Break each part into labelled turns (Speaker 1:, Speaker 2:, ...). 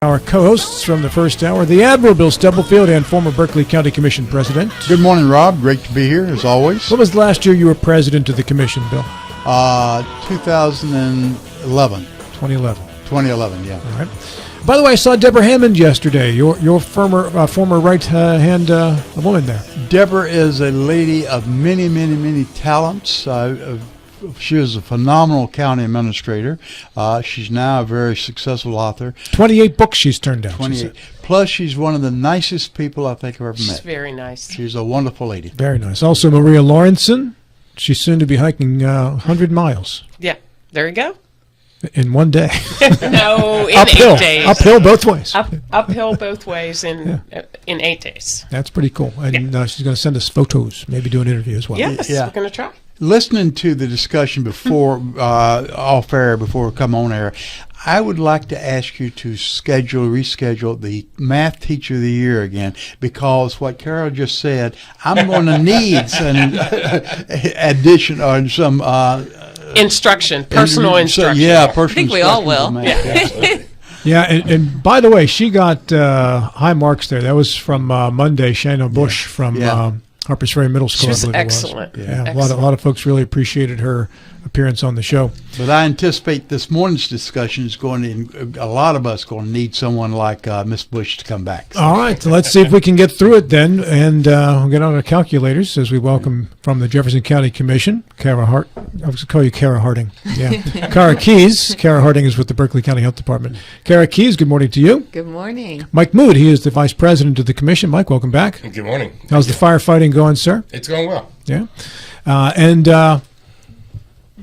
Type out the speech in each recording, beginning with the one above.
Speaker 1: Our co-hosts from the first hour, the Admiral Bill Stubblefield and former Berkeley County Commission President.
Speaker 2: Good morning, Rob. Great to be here, as always.
Speaker 1: What was the last year you were president of the commission, Bill?
Speaker 2: 2011.
Speaker 1: 2011.
Speaker 2: 2011, yeah.
Speaker 1: All right. By the way, I saw Deborah Hammond yesterday, your former right-hand woman there.
Speaker 2: Deborah is a lady of many talents. She was a phenomenal county administrator. She's now a very successful author.
Speaker 1: 28 books she's turned down.
Speaker 2: 28. Plus, she's one of the nicest people I think I've ever met.
Speaker 3: She's very nice.
Speaker 2: She's a wonderful lady.
Speaker 1: Very nice. Also, Maria Lawrenson. She's soon to be hiking 100 miles.
Speaker 3: Yeah, there you go.
Speaker 1: In one day.
Speaker 3: No, in
Speaker 1: uphill.
Speaker 3: 8 days.
Speaker 1: Uphill both ways.
Speaker 3: Uphill both ways in 8 days.
Speaker 1: That's pretty cool. And she's going to send us photos, maybe do an interview as well.
Speaker 3: Yes,
Speaker 2: Yeah.
Speaker 3: we're going to try.
Speaker 2: Listening to the discussion before off air, before we come on air, I would like to ask you to reschedule the math teacher of the year again, because what Carol just said, I'm going to need some addition or some
Speaker 3: instruction, personal instruction.
Speaker 2: Yeah, personal
Speaker 4: I think we all will.
Speaker 1: Yeah, and by the way, she got high marks there. That was from Monday, Shannon Bush from Harpers Ferry Middle School.
Speaker 3: She was
Speaker 1: I believe
Speaker 3: excellent.
Speaker 1: It was. Yeah,
Speaker 3: Excellent.
Speaker 1: a lot of folks really appreciated her appearance on the show.
Speaker 2: But I anticipate this morning's discussion is going to, a lot of us going to need someone like Miss Bush to come back.
Speaker 1: All right, so let's see if we can get through it then, and we'll get on our calculators as we welcome from the Jefferson County Commission, Cara Hart. I was going to call you Cara Harding. Yeah, Cara Keys. Cara Harding is with the Berkeley County Health Department. Cara Keys, good morning to you.
Speaker 4: Good morning.
Speaker 1: Mike Mood, he is the Vice President of the Commission. Mike, welcome back.
Speaker 5: Good morning.
Speaker 1: How's the firefighting going, sir?
Speaker 5: It's going well.
Speaker 1: Yeah.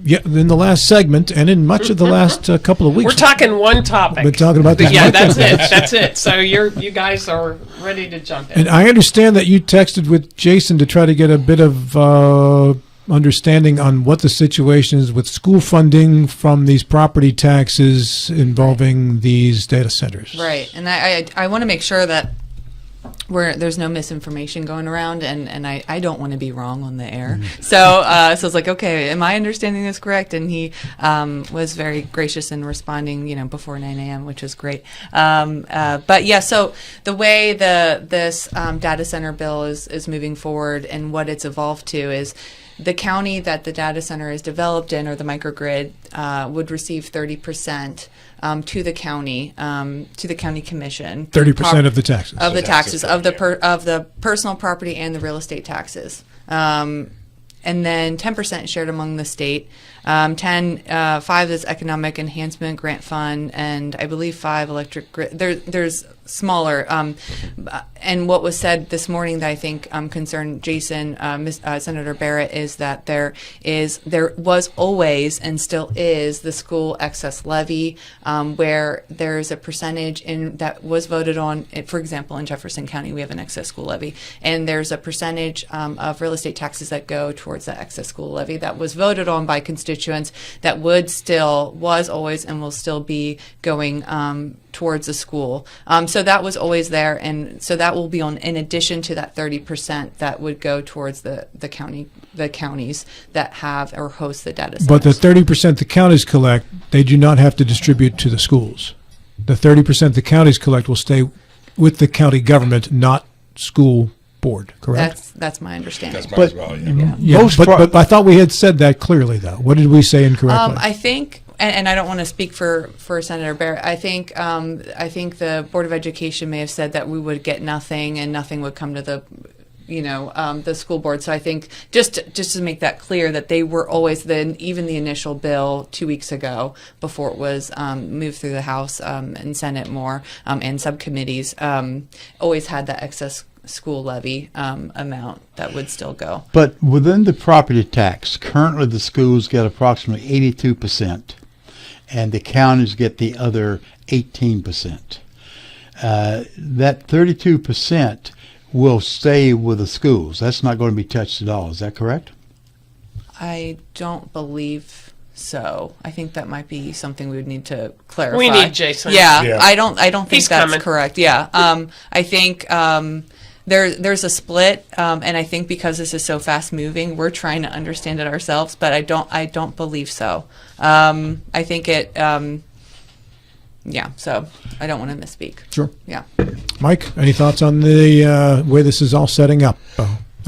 Speaker 1: Yeah, in the last segment and in much of the last couple of weeks.
Speaker 3: We're talking one topic.
Speaker 1: We're talking about these
Speaker 3: Yeah,
Speaker 1: microphones.
Speaker 3: that's it. That's it. So you guys are ready to jump in.
Speaker 1: And I understand that you texted with Jason to try to get a bit of understanding on what the situation is with school funding from these property taxes involving these data centers.
Speaker 4: Right, and I want to make sure that there's no misinformation going around, and I don't want to be wrong on the air. So I was like, okay, am I understanding this correct? And he was very gracious in responding, before 9 a.m., which was great. But yeah, so the way this data center bill is moving forward and what it's evolved to is the county that the data center is developed in, or the microgrid, would receive 30% to the county commission.
Speaker 1: 30% of the taxes.
Speaker 4: Of the taxes of the personal property and the real estate taxes, and then 10% shared among the state. 5 is economic enhancement grant fund, and I believe 5 electric grid. There's smaller. And what was said this morning that I think concerned Jason, Senator Barrett, is that there was always and still is the school excess levy, where there's a percentage that was voted on. For example, in Jefferson County, we have an excess school levy, and there's a percentage of real estate taxes that go towards that excess school levy that was voted on by constituents that was always and will still be going towards the school. So that was always there, and so that will be on in addition to that 30% that would go towards the counties that have or host the data centers.
Speaker 1: But the 30% the counties collect, they do not have to distribute to the schools. The 30% the counties collect will stay with the county government, not school board, correct?
Speaker 4: That's my understanding.
Speaker 5: That's mine as well, yeah.
Speaker 1: Yeah, but I thought we had said that clearly, though. What did we say incorrectly?
Speaker 4: I think, and I don't want to speak for Senator Barrett. I think the Board of Education may have said that we would get nothing, and nothing would come to the school board. So I think just to make that clear, that they were always even the initial bill 2 weeks ago, before it was moved through the House and Senate more and subcommittees, always had that excess school levy amount that would still go.
Speaker 2: But within the property tax, currently the schools get approximately 82%, and the counties get the other 18%. That 32% will stay with the schools. That's not going to be touched at all. Is that correct? I
Speaker 4: don't believe so. I think that might be something we would need to clarify.
Speaker 3: We need Jason.
Speaker 4: Yeah. I don't think
Speaker 3: He's
Speaker 4: that's
Speaker 3: coming.
Speaker 4: correct. Yeah. I think there's a split, and I think because this is so fast moving, we're trying to understand it ourselves, but I don't believe so. I think it Yeah, so I don't want to misspeak.
Speaker 1: Sure.
Speaker 4: Yeah.
Speaker 1: Mike, any thoughts on the way this is all setting up?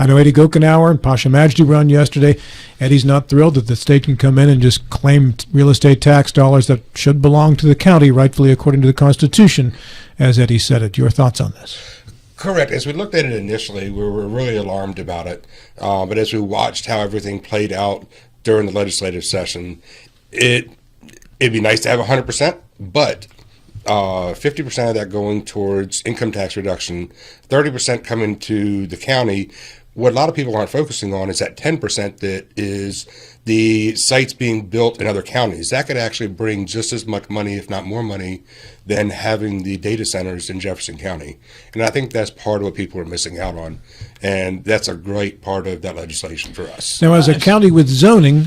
Speaker 1: I know Eddie Gokenauer and Pasha Majdi were on yesterday. Eddie's not thrilled that the state can come in and just claim real estate tax dollars that should belong to the county, rightfully according to the Constitution, as Eddie said it. Your thoughts on this?
Speaker 5: Correct. As we looked at it initially, we were really alarmed about it. But as we watched how everything played out during the legislative session, it'd be nice to have 100%, but 50% of that going towards income tax reduction, 30% coming to the county. What a lot of people aren't focusing on is that 10% that is the sites being built in other counties. That could actually bring just as much money, if not more money, than having the data centers in Jefferson County. And I think that's part of what people are missing out on. And that's a great part of that legislation for us.
Speaker 1: Now, as a county with zoning,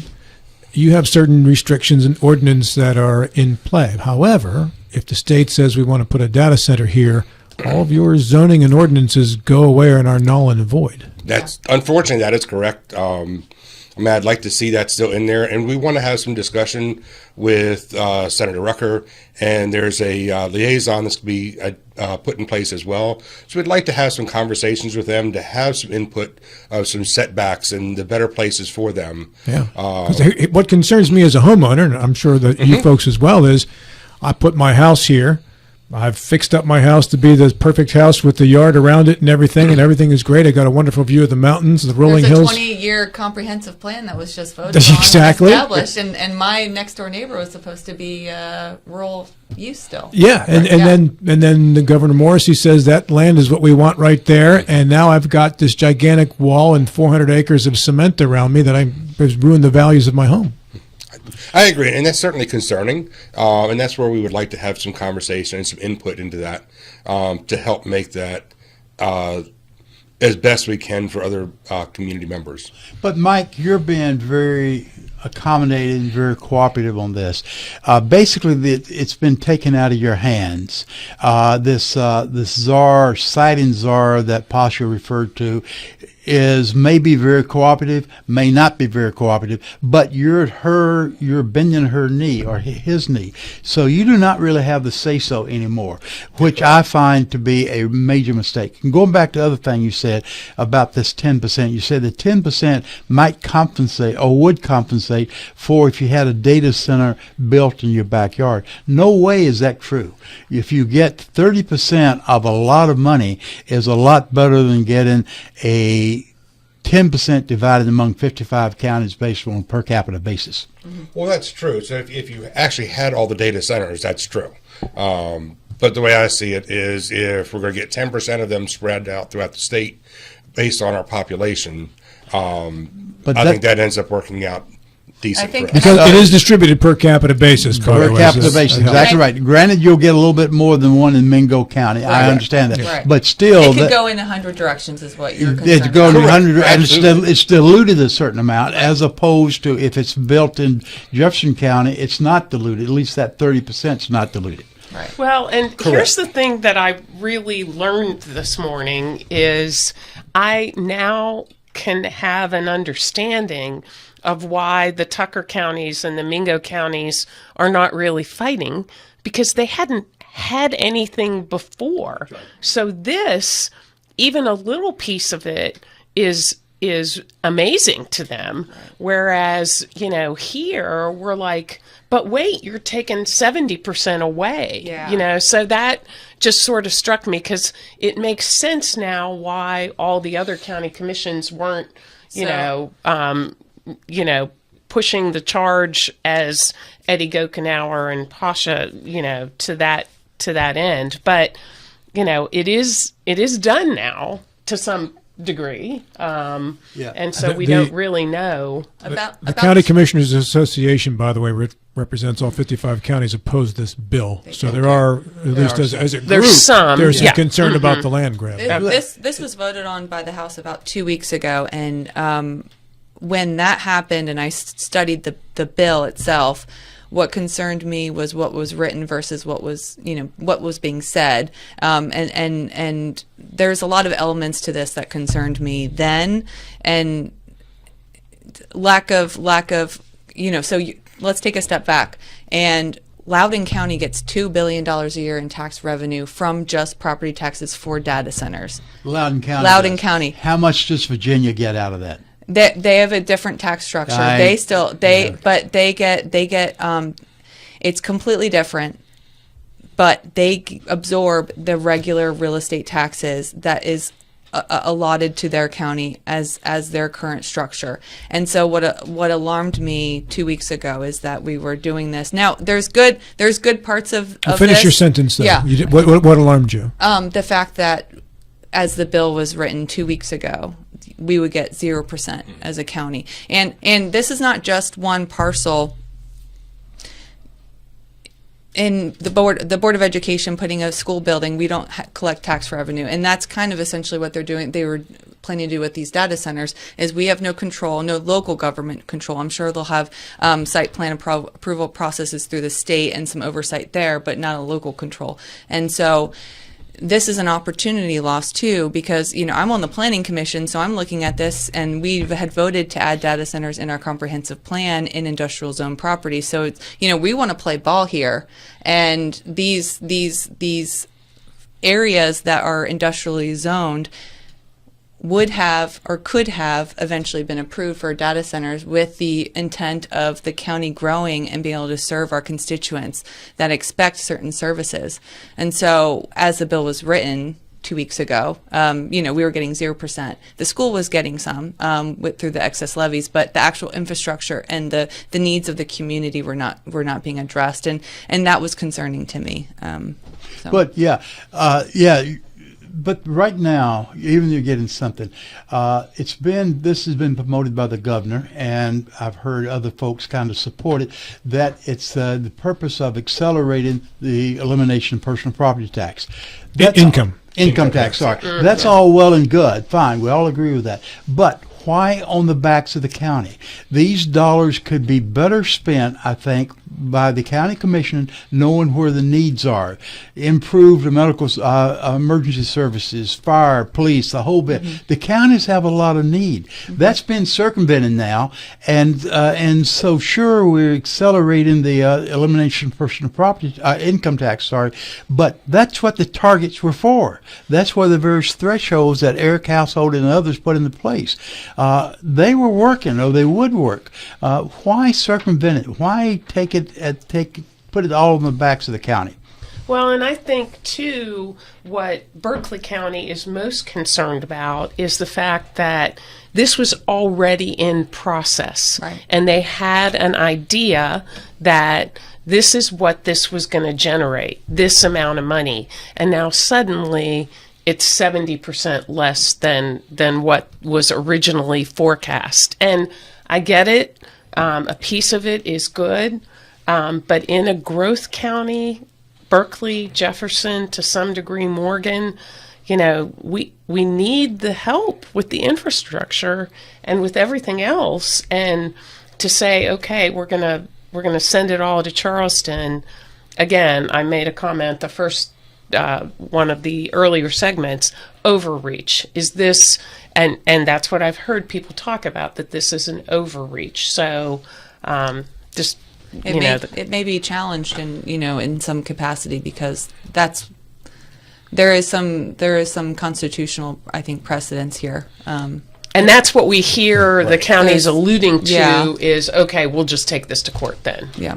Speaker 1: you have certain restrictions and ordinance that are in play. However, if the state says we want to put a data center here, all of your zoning and ordinances go away and are null and void.
Speaker 5: That's unfortunately, that is correct. I'd like to see that still in there, and we want to have some discussion with Senator Rucker, and there's a liaison that's to be put in place as well. So we'd like to have some conversations with them to have some input of some setbacks and the better places for them.
Speaker 1: Yeah. 'Cause what concerns me as a homeowner, and I'm sure that you folks as well, is I put my house here. I've fixed up my house to be the perfect house with the yard around it and everything is great. I got a wonderful view of the mountains, the rolling
Speaker 4: There's a
Speaker 1: hills.
Speaker 4: 20-year comprehensive plan that was just voted
Speaker 1: Exactly.
Speaker 4: on and established, and my next door neighbor was supposed to be rural use still.
Speaker 1: Yeah, and then the Governor Morrissey says that land is what we want right there, and now I've got this gigantic wall and 400 acres of cement around me that has ruined the values of my home.
Speaker 5: I agree, and that's certainly concerning, and that's where we would like to have some conversation and some input into that to help make that as best we can for other community members.
Speaker 2: But Mike, you're being very accommodating, very cooperative on this. Basically, it's been taken out of your hands. This czar, siting czar that Pasha referred to, is maybe very cooperative, may not be very cooperative, but you're bending her knee or his knee. So you do not really have the say-so anymore, which I find to be a major mistake. And going back to the other thing you said about this 10%, you said that 10% might compensate or would compensate for if you had a data center built in your backyard. No way is that true. If you get 30% of a lot of money, is a lot better than getting a 10% divided among 55 counties based on a per capita basis.
Speaker 5: Well, that's true. So if you actually had all the data centers, that's true. But the way I see it is if we're going to get 10% of them spread out throughout the state based on our population, I think that ends up working out decent for us.
Speaker 1: Because it is distributed per capita basis.
Speaker 2: Per capita basis, exactly right. Granted, you'll get a little bit more than one in Mingo County. I understand that.
Speaker 4: Right.
Speaker 2: But still,
Speaker 4: it could go in 100 directions is what you're concerned
Speaker 2: it's going
Speaker 4: about.
Speaker 2: 100, and it's diluted a certain amount, as opposed to if it's built in Jefferson County, it's not diluted. At least that 30% is not diluted.
Speaker 4: Right.
Speaker 3: Well, and here's the thing that I really learned this morning is I now can have an understanding of why the Tucker counties and the Mingo counties are not really fighting, because they hadn't had anything before. Right. So this, even a little piece of it, is amazing to them. Right. Whereas, here we're like, but wait, you're taking 70% away.
Speaker 4: Yeah.
Speaker 3: So that just sort of struck me, because it makes sense now why all the other county commissions weren't, pushing the charge as Eddie Gokenauer and Pasha, to that end. But, it is done now to some degree. And so we don't really know.
Speaker 1: The County Commissioners Association, by the way, represents all 55 counties, opposed this bill. So there are, at least as a group,
Speaker 3: there's some
Speaker 1: concern about the land grab.
Speaker 4: This was voted on by the House about 2 weeks ago, and when that happened and I studied the bill itself, what concerned me was what was written versus what was being said. And there's a lot of elements to this that concerned me then, and lack of, let's take a step back. And Loudoun County gets $2 billion a year in tax revenue from just property taxes for data centers.
Speaker 2: Loudoun County.
Speaker 4: Loudoun
Speaker 2: does.
Speaker 4: County.
Speaker 2: How much does Virginia get out of that?
Speaker 4: They have a different tax structure. But they get it's completely different. But they absorb the regular real estate taxes that is allotted to their county as their current structure. And so what alarmed me 2 weeks ago is that we were doing this. Now there's good parts of
Speaker 1: Finish
Speaker 4: this.
Speaker 1: your sentence though.
Speaker 4: Yeah.
Speaker 1: What alarmed you?
Speaker 4: The fact that as the bill was written 2 weeks ago, we would get 0% as a county. And this is not just one parcel. In the board of education putting a school building, we don't collect tax revenue, and that's kind of essentially what they're doing. They were planning to do with these data centers. Is we have no control, no local government control. I'm sure they'll have site plan approval processes through the state and some oversight there, but not a local control. And so this is an opportunity lost too, because I'm on the planning commission, so I'm looking at this, and we had voted to add data centers in our comprehensive plan in industrial zone property. So it's, we want to play ball here, and these areas that are industrially zoned would have or could have eventually been approved for data centers with the intent of the county growing and being able to serve our constituents that expect certain services. And so as the bill was written 2 weeks ago, we were getting 0%. The school was getting some through the excess levies, but the actual infrastructure and the needs of the community were not being addressed, and that was concerning to me.
Speaker 2: But But right now, even you're getting something. This has been promoted by the governor, and I've heard other folks kind of support it. That it's the purpose of accelerating the elimination of personal property tax. Income tax. Sorry, that's all well and good. Fine, we all agree with that. But why on the backs of the county? These dollars could be better spent, I think, by the county commission knowing where the needs are. Improved medical emergency services, fire, police, the whole bit. Mm-hmm. The counties have a lot of need. Mm-hmm. That's been circumvented now, and so sure we're accelerating the elimination of personal property income tax. But that's what the targets were for. That's where the various thresholds that Eric Household and others put into place. They were working, or they would work. Why circumvent it? Why put it all on the backs of the county?
Speaker 3: Well, and I think, too, what Berkeley County is most concerned about is the fact that this was already in process.
Speaker 4: Right. And
Speaker 3: they had an idea that this is what this was going to generate, this amount of money. And now suddenly it's 70% less than what was originally forecast. And I get it. A piece of it is good. But in a growth county, Berkeley, Jefferson, to some degree Morgan, we need the help with the infrastructure and with everything else. And to say, okay, we're gonna send it all to Charleston. Again, I made a comment the first one of the earlier segments, overreach. Is this, and that's what I've heard people talk about, that this is an overreach. So just
Speaker 4: it may be challenged in some capacity, because there is some constitutional, I think, precedence here.
Speaker 3: And that's what we hear the counties alluding to,
Speaker 4: yeah.
Speaker 3: is, okay, we'll just take this to court then.
Speaker 4: Yeah.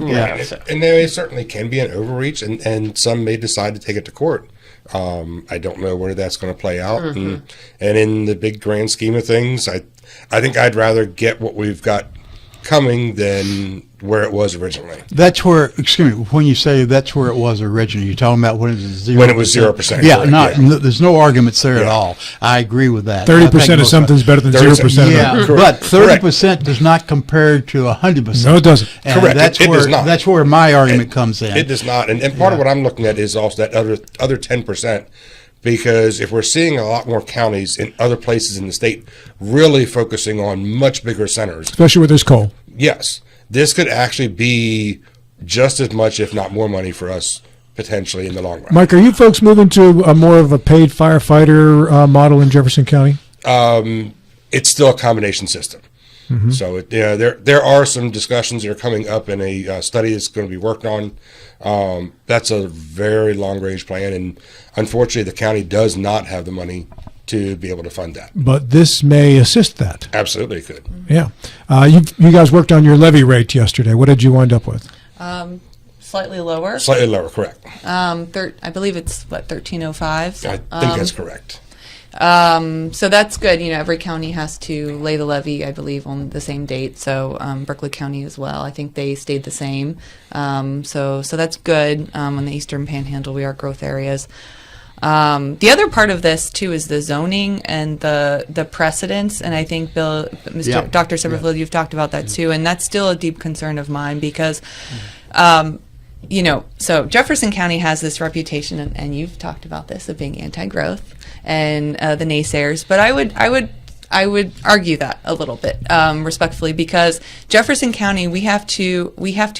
Speaker 5: And there certainly can be an overreach, and some may decide to take it to court. I don't know where that's going to play out. Mm-hmm. And in the big grand scheme of things, I think I'd rather get what we've got coming than where it was originally.
Speaker 2: That's where, excuse me, when you say that's where it was originally, you're talking about when it was 0%?
Speaker 5: When it was 0%.
Speaker 2: Yeah, there's no arguments there at all. I agree with that.
Speaker 1: 30% of something's better than 0%.
Speaker 2: Yeah, but 30% does not compare to 100%.
Speaker 1: No, it doesn't.
Speaker 2: And
Speaker 5: correct.
Speaker 2: It does not. That's where my argument comes in.
Speaker 5: It does not. And part of what I'm looking at is also that other 10%. Because if we're seeing a lot more counties in other places in the state really focusing on much bigger centers,
Speaker 1: especially where there's coal.
Speaker 5: Yes, this could actually be just as much, if not more, money for us potentially in the long run.
Speaker 1: Mike, are you folks moving to a more of a paid firefighter model in Jefferson County?
Speaker 5: It's still a combination system. So there are some discussions that are coming up in a study that's going to be worked on. That's a very long range plan, and unfortunately, the county does not have the money to be able to fund that.
Speaker 1: But this may assist that.
Speaker 5: Absolutely, it could.
Speaker 1: Yeah. You guys worked on your levy rate yesterday. What did you wind up with?
Speaker 4: Slightly lower.
Speaker 5: Slightly lower, correct.
Speaker 4: I believe it's what 1305.
Speaker 5: I think that's correct.
Speaker 4: So that's good. Every county has to lay the levy, I believe, on the same date. So Berkeley County as well. I think they stayed the same. So that's good. On the Eastern Panhandle, we are growth areas. The other part of this too is the zoning and the precedents, and I think Dr. Silverfield, you've talked about that too, and that's still a deep concern of mine because. So Jefferson County has this reputation, and you've talked about this, of being anti-growth and the naysayers. But I would argue that a little bit respectfully, because Jefferson County, we have to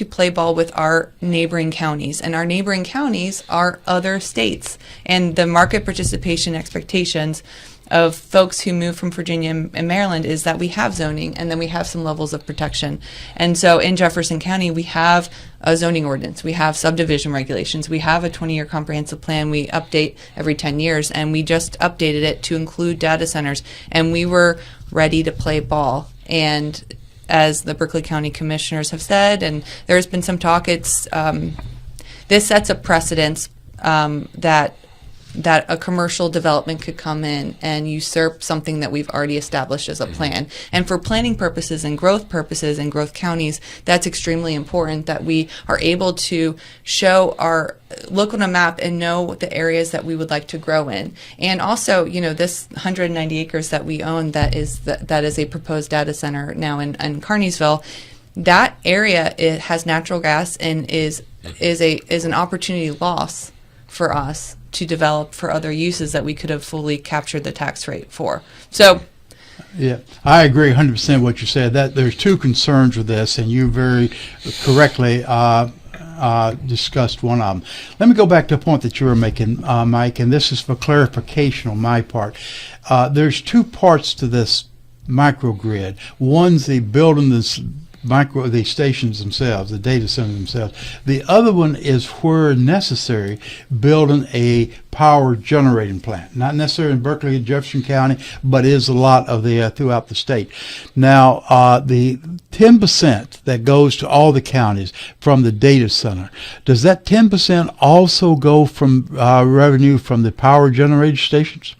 Speaker 4: play ball with our neighboring counties, and our neighboring counties are other states, and the market participation expectations of folks who move from Virginia and Maryland is that we have zoning, and then we have some levels of protection. And so in Jefferson County, we have a zoning ordinance, we have subdivision regulations, we have a 20-year comprehensive plan we update every 10 years, and we just updated it to include data centers, and we were ready to play ball. And as the Berkeley County commissioners have said, and there's been some talk, this sets a precedence that a commercial development could come in and usurp something that we've already established as a plan. And for planning purposes and growth counties, that's extremely important, that we are able to look on a map and know the areas that we would like to grow in. And also, this 190 acres that we own that is a proposed data center now in Carneysville, that area, it has natural gas and is an opportunity loss for us to develop for other uses that we could have fully captured the tax rate for. So,
Speaker 2: yeah, I agree 100% what you said. That there's two concerns with this, and you very correctly discussed one of them. Let me go back to a point that you were making, Mike, and this is for clarification on my part. There's two parts to this microgrid. One's the building the stations themselves, the data centers themselves. The other one is, where necessary, building a power generating plant. Not necessarily in Berkeley and Jefferson County, but is a lot of throughout the state. Now, the 10% that goes to all the counties from the data center, does that 10% also go from revenue from the power generating stations?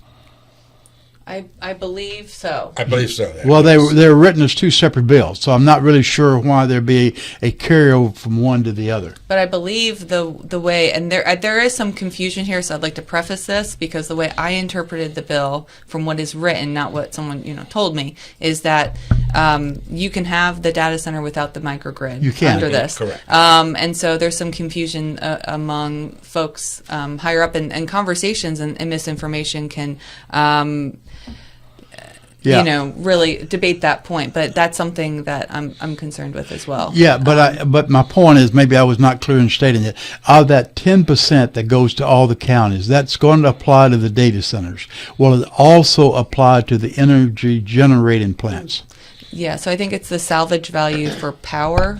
Speaker 4: I believe so.
Speaker 5: I believe so.
Speaker 2: Well, they're written as two separate bills, so I'm not really sure why there'd be a carryover from one to the other.
Speaker 4: But I believe the way, and there is some confusion here, so I'd like to preface this, because the way I interpreted the bill from what is written, not what someone told me, is that you can have the data center without the microgrid under this.
Speaker 5: Correct.
Speaker 4: And so there's some confusion among folks higher up, and conversations and misinformation can really debate that point, but that's something that I'm concerned with as well.
Speaker 2: Yeah, but my point is, maybe I was not clear in stating it. Of that 10% that goes to all the counties, that's going to apply to the data centers. Will it also apply to the energy generating plants?
Speaker 4: Yeah, so I think it's the salvage value for power,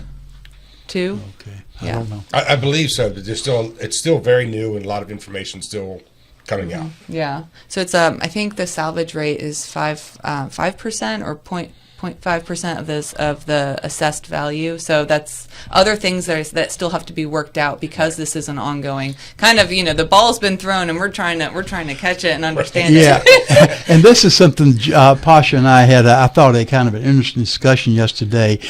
Speaker 4: too.
Speaker 2: Okay,
Speaker 4: I
Speaker 2: don't know.
Speaker 5: I believe so, but it's still very new, and a lot of information still coming out.
Speaker 4: Yeah. So it's I think the salvage rate is 5% or 0.5% of the assessed value. So that's other things that still have to be worked out, because this is an ongoing kind of, the ball's been thrown and we're trying to catch it and understand it.
Speaker 2: Yeah. And this is something Pasha and I had I thought a kind of an interesting discussion yesterday.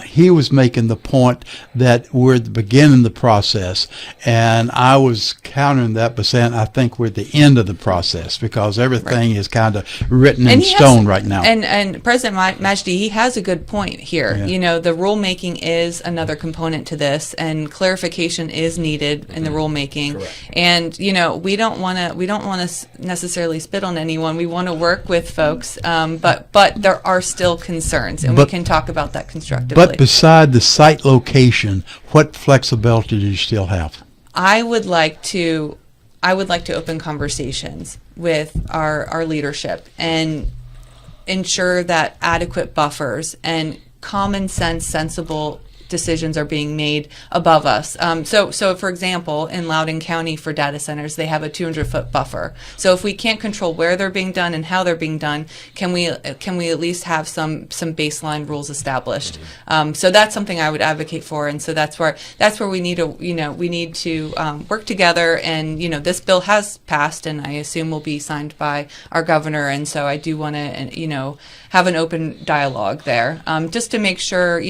Speaker 2: He was making the point that we're at the beginning of the process, and I was countering that by saying I think we're at the end of the process, because everything is kind of written in stone right now.
Speaker 4: And President Majdi, he has a good point here.
Speaker 2: Yeah.
Speaker 4: The rulemaking is another component to this, and clarification is needed in the rulemaking.
Speaker 5: Correct.
Speaker 4: And we don't want to necessarily spit on anyone. We want to work with folks, but there are still concerns, and we can talk about that constructively.
Speaker 2: But beside the site location, what flexibility do you still have?
Speaker 4: I would like to open conversations with our leadership, and ensure that adequate buffers and common sense, sensible decisions are being made above us. So for example, in Loudoun County for data centers, they have a 200-foot buffer. So if we can't control where they're being done and how they're being done, can we at least have some baseline rules established? So that's something I would advocate for, and so that's where we need to work together. And this bill has passed, and I assume will be signed by our governor, and so I do want to have an open dialogue there, just to make sure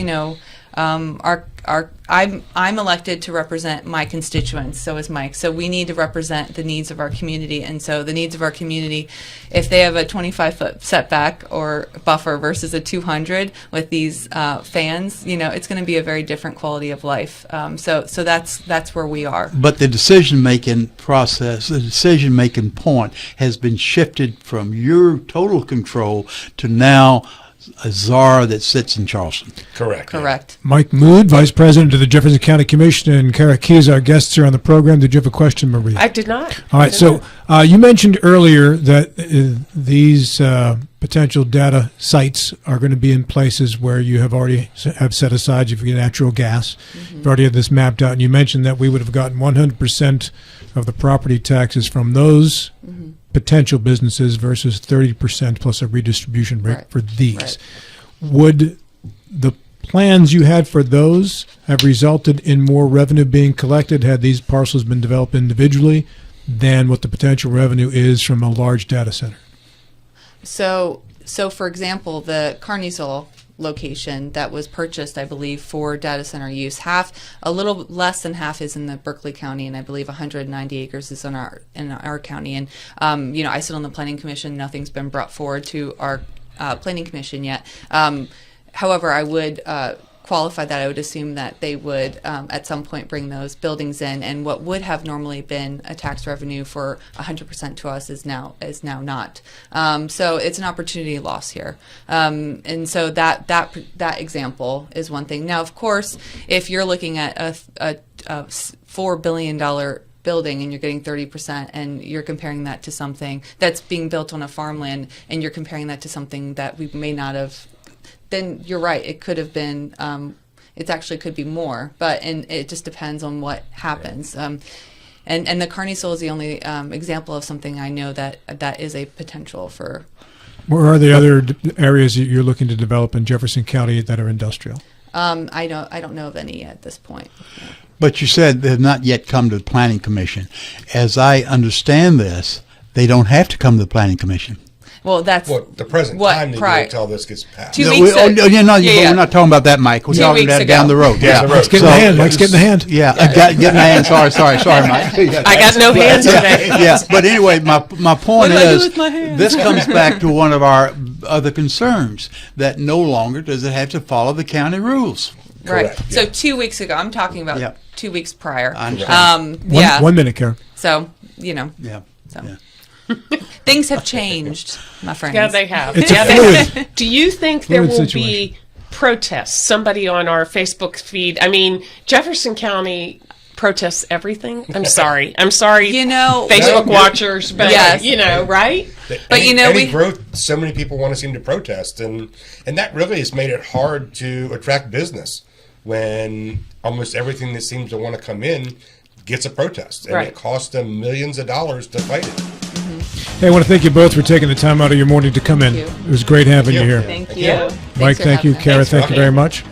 Speaker 4: I'm elected to represent my constituents, so is Mike. So we need to represent the needs of our community, and so the needs of our community, if they have a 25-foot setback or buffer versus a 200 with these fans, it's going to be a very different quality of life. So that's where we are.
Speaker 2: But the decision-making process, the decision-making point has been shifted from your total control to now a czar that sits in Charleston.
Speaker 5: Correct.
Speaker 4: Correct.
Speaker 1: Mike Mood, Vice President of the Jefferson County Commission, and Cara Keys, our guests here on the program. Did you have a question, Maria?
Speaker 3: I did not.
Speaker 1: All right. So you mentioned earlier that these potential data sites are going to be in places where you have already have set aside your natural gas. You've already had this mapped out, and you mentioned that we would have gotten 100% of the property taxes from those potential businesses versus 30% plus a redistribution rate for these.
Speaker 4: Right.
Speaker 1: Would the plans you had for those have resulted in more revenue being collected had these parcels been developed individually than what the potential revenue is from a large data center?
Speaker 4: So for example, the Carneysville location that was purchased, I believe, for data center use, a little less than half is in the Berkeley County, and I believe 190 acres is in our county. And I sit on the Planning Commission. Nothing's been brought forward to our Planning Commission yet. However, I would qualify that. I would assume that they would at some point bring those buildings in, and what would have normally been a tax revenue for 100% to us is now not. So it's an opportunity loss here, and so that example is one thing. Now, of course, if you're looking at a $4 billion building and you're getting 30%, and you're comparing that to something that's being built on a farmland, and you're comparing that to something that we may not have, then you're right. It could have been. It actually could be more, and it just depends on what happens. And the Carneysville is the only example of something I know that is a potential for.
Speaker 1: Where are the other areas that you're looking to develop in Jefferson County that are industrial?
Speaker 4: I don't know of any at this point. No.
Speaker 2: But you said they have not yet come to the Planning Commission. As I understand this, they don't have to come to the Planning Commission.
Speaker 4: Well, that's
Speaker 5: the present time they do until this gets passed.
Speaker 4: 2 weeks
Speaker 2: But we're not talking about that, Mike. We're
Speaker 4: 2
Speaker 2: talking
Speaker 4: weeks
Speaker 2: about
Speaker 4: ago.
Speaker 2: down the road. Yeah,
Speaker 1: Let's get in the hand. Mike's getting the hand.
Speaker 2: Yeah, get in the hand. Sorry, Mike.
Speaker 3: I got no hands today.
Speaker 2: Yeah, but anyway, my point
Speaker 4: do I do
Speaker 2: is,
Speaker 4: with my hands?
Speaker 2: this comes back to one of our other concerns, that no longer does it have to follow the county rules.
Speaker 4: Right.
Speaker 5: Correct,
Speaker 4: So
Speaker 5: yeah.
Speaker 4: 2 weeks ago, I'm talking about
Speaker 2: Yeah.
Speaker 4: 2 weeks prior.
Speaker 2: I understand.
Speaker 4: Yeah.
Speaker 1: 1 minute, Karen.
Speaker 4: So
Speaker 2: Yeah.
Speaker 4: So
Speaker 2: Yeah.
Speaker 4: things have changed, my friends.
Speaker 3: Yeah, they have.
Speaker 1: It's
Speaker 3: Yeah,
Speaker 1: a
Speaker 3: they
Speaker 1: fluid-
Speaker 3: have. Do you think there
Speaker 1: fluid
Speaker 3: will
Speaker 1: situation.
Speaker 3: be protests? Somebody on our Facebook feed. I mean, Jefferson County protests everything. I'm sorry. Facebook watchers, but
Speaker 4: Yes.
Speaker 3: right?
Speaker 4: But
Speaker 5: any growth, so many people want to seem to protest, and that really has made it hard to attract business when almost everything that seems to want to come in gets a protest, and
Speaker 3: Right.
Speaker 5: it costs them millions of dollars to fight it.
Speaker 1: Hey, I want to thank you both for taking the time out of your morning to come in.
Speaker 4: you.
Speaker 1: It was great having you here.
Speaker 4: Thank you.
Speaker 3: Yeah.
Speaker 4: Thanks
Speaker 1: Mike,
Speaker 4: for
Speaker 1: thank you.
Speaker 4: having us.
Speaker 1: Kara,
Speaker 5: Thanks for
Speaker 1: thank you
Speaker 5: having
Speaker 1: very
Speaker 5: me.
Speaker 1: much.